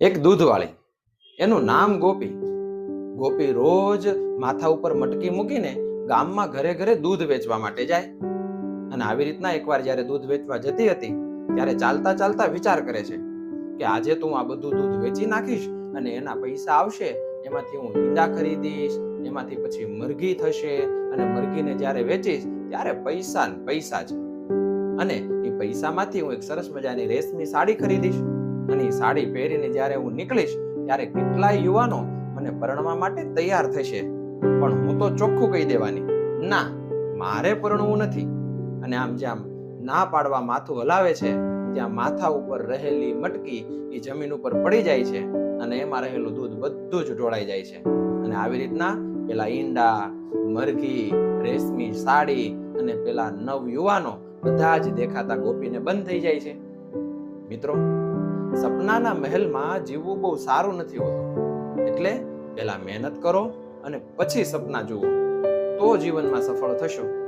એક દૂધવાળી, એનું નામ ગોપી. ગોપી રોજ માથા ઉપર મટકી મૂકીને ગામમાં ઘરે ઘરે દૂધ વેચવા માટે જાય. અને આવી રીતના એકવાર જ્યારે દૂધ વેચવા જતી હતી ત્યારે ચાલતા ચાલતા વિચાર કરે છે કે આજે તો હું આ બધું દૂધ વેચી નાખીશ અને એના પૈસા આવશે, એમાંથી હું ઈંડા ખરીદીશ, એમાંથી પછી મરઘી થશે અને મરઘીને જ્યારે વેચીશ ત્યારે પૈસા ને પૈસા જ. અને એ પૈસામાંથી હું એક સરસ મજાની રેશમી સાડી ખરીદીશ અને એ સાડી પહેરીને જ્યારે હું નીકળીશ ત્યારે કેટલાય યુવાનો મને પરણવા માટે તૈયાર થશે. પણ હું તો ચોખ્ખું કહી દેવાની, ના, મારે પરણવું નથી. અને આમ જેમ ના પાડવા માથું હલાવે છે ત્યાં માથા ઉપર રહેલી મટકી એ જમીન ઉપર પડી જાય છે અને એમાં રહેલું દૂધ બધું જ ઢોળાઈ જાય છે. અને આવી રીતના પેલા ઈંડા, મરઘી, રેશમી સાડી અને પેલા નવ યુવાનો બધા જ દેખાતા ગોપીને બંધ થઈ જાય છે. મિત્રો, સપનાના મહેલમાં જીવવું બહુ સારું નથી હોતું. એટલે પેલા મહેનત કરો અને પછી સપના જુઓ, તો જીવનમાં સફળ થશો.